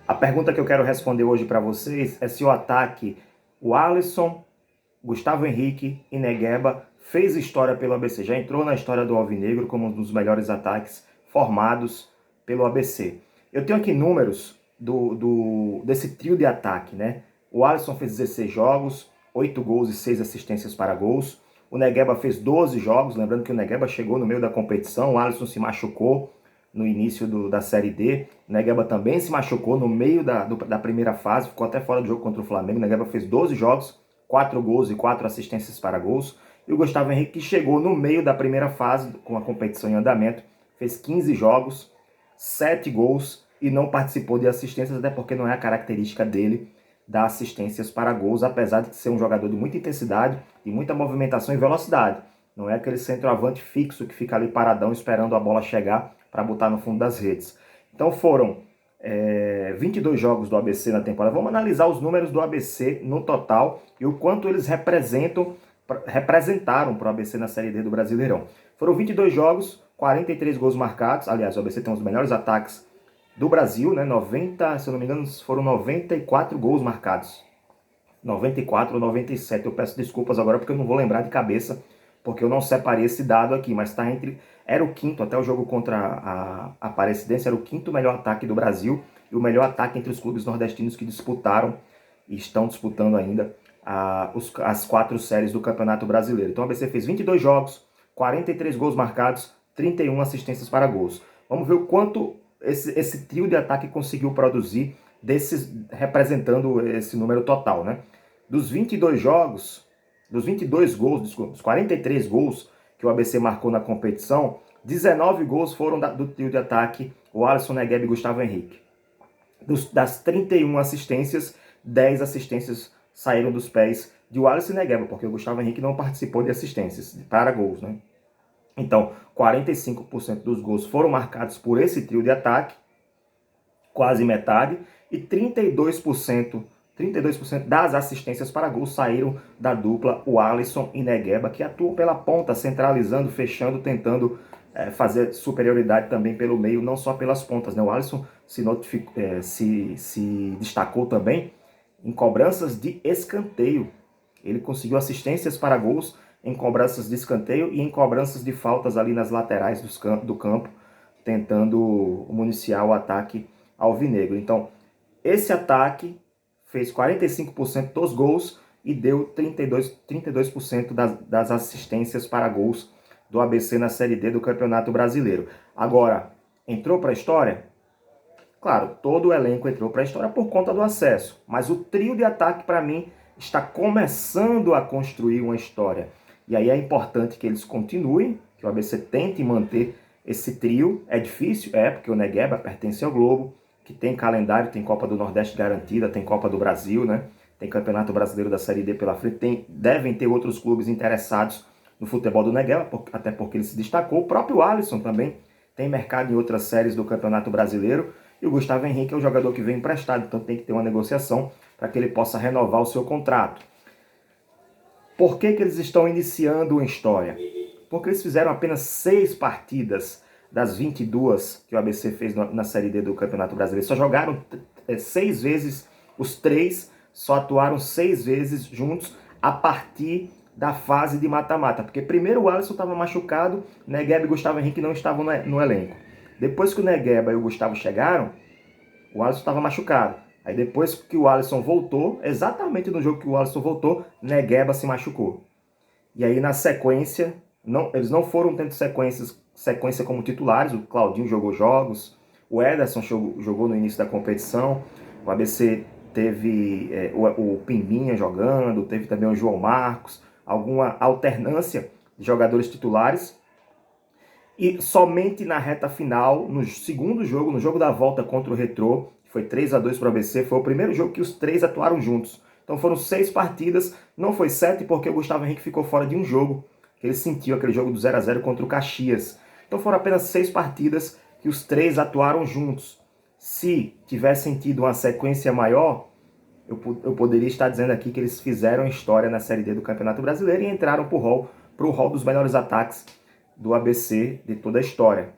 A pergunta que eu quero responder hoje para vocês é se o ataque, o Alisson, Gustavo Henrique e Negueba fez história pelo ABC. Já entrou na história do Alvinegro como um dos melhores ataques formados pelo ABC. Eu tenho aqui números desse trio de ataque, né? O Alisson fez 16 jogos, 8 gols e 6 assistências para gols. O Negueba fez 12 jogos, lembrando que o Negueba chegou no meio da competição, o Alisson se machucou no início da Série D. O Negueba também se machucou no meio da primeira fase, ficou até fora do jogo contra o Flamengo. O Negueba fez 12 jogos, 4 gols e 4 assistências para gols. E o Gustavo Henrique, que chegou no meio da primeira fase, com a competição em andamento, fez 15 jogos, 7 gols e não participou de assistências, até porque não é a característica dele dar assistências para gols, apesar de ser um jogador de muita intensidade e muita movimentação e velocidade. Não é aquele centroavante fixo que fica ali paradão esperando a bola chegar para botar no fundo das redes. Então foram 22 jogos do ABC na temporada. Vamos analisar os números do ABC no total e o quanto eles representaram para o ABC na Série D do Brasileirão. Foram 22 jogos, 43 gols marcados. Aliás, o ABC tem um dos melhores ataques do Brasil, né? 90, se eu não me engano, foram 94 gols marcados. 94 ou 97. Eu peço desculpas agora porque eu não vou lembrar de cabeça, porque eu não separei esse dado aqui, mas está entre... Era o quinto, até o jogo contra a Aparecidense, era o quinto melhor ataque do Brasil e o melhor ataque entre os clubes nordestinos que disputaram e estão disputando ainda as 4 séries do Campeonato Brasileiro. Então o ABC fez 22 jogos, 43 gols marcados, 31 assistências para gols. Vamos ver o quanto esse trio de ataque conseguiu produzir, representando esse número total, né? Dos 22 jogos, dos 22 gols, desculpa, dos 43 gols que o ABC marcou na competição, 19 gols foram do trio de ataque, o Alisson, Negueba e Gustavo Henrique. Das 31 assistências, 10 assistências saíram dos pés de Alisson e Negueba, porque o Gustavo Henrique não participou de assistências para gols, né? Então, 45% dos gols foram marcados por esse trio de ataque, quase metade, e 32% das assistências para gols saíram da dupla o Alisson e Negueba, que atuam pela ponta, centralizando, fechando, tentando fazer superioridade também pelo meio, não só pelas pontas, né? O Alisson se destacou também em cobranças de escanteio. Ele conseguiu assistências para gols em cobranças de escanteio e em cobranças de faltas ali nas laterais do campo, tentando municiar o ataque alvinegro. Então, esse ataque fez 45% dos gols e deu 32% das assistências para gols do ABC na Série D do Campeonato Brasileiro. Agora, entrou para a história? Claro, todo o elenco entrou para a história por conta do acesso, mas o trio de ataque, para mim, está começando a construir uma história. E aí é importante que eles continuem, que o ABC tente manter esse trio. É difícil? É, porque o Negueba pertence ao Globo, que tem calendário, tem Copa do Nordeste garantida, tem Copa do Brasil, né? Tem Campeonato Brasileiro da Série D pela frente, devem ter outros clubes interessados no futebol do Negueba, até porque ele se destacou. O próprio Alisson também tem mercado em outras séries do Campeonato Brasileiro. E o Gustavo Henrique é o jogador que vem emprestado, então tem que ter uma negociação para que ele possa renovar o seu contrato. Por que eles estão iniciando uma história? Porque eles fizeram apenas 6 partidas das 22 que o ABC fez na Série D do Campeonato Brasileiro. Só jogaram 6 vezes, os 3 só atuaram 6 vezes juntos a partir da fase de mata-mata. Porque primeiro o Alisson estava machucado, Negueba e Gustavo Henrique não estavam no elenco. Depois que o Negueba e o Gustavo chegaram, o Alisson estava machucado. Aí depois que o Alisson voltou, exatamente no jogo que o Alisson voltou, Negueba se machucou. E aí na sequência, eles não foram tendo sequência como titulares, o Claudinho jogou jogos, o Ederson jogou no início da competição, o ABC teve o Pimbinha jogando, teve também o João Marcos, alguma alternância de jogadores titulares. E somente na reta final, no segundo jogo, no jogo da volta contra o Retrô, que foi 3-2 para o ABC, foi o primeiro jogo que os 3 atuaram juntos. Então foram 6 partidas, não foi 7 porque o Gustavo Henrique ficou fora de um jogo, que ele sentiu aquele jogo do 0-0 contra o Caxias. Então foram apenas 6 partidas que os 3 atuaram juntos. Se tivessem tido uma sequência maior, eu poderia estar dizendo aqui que eles fizeram história na Série D do Campeonato Brasileiro e entraram para o hall dos melhores ataques do ABC de toda a história.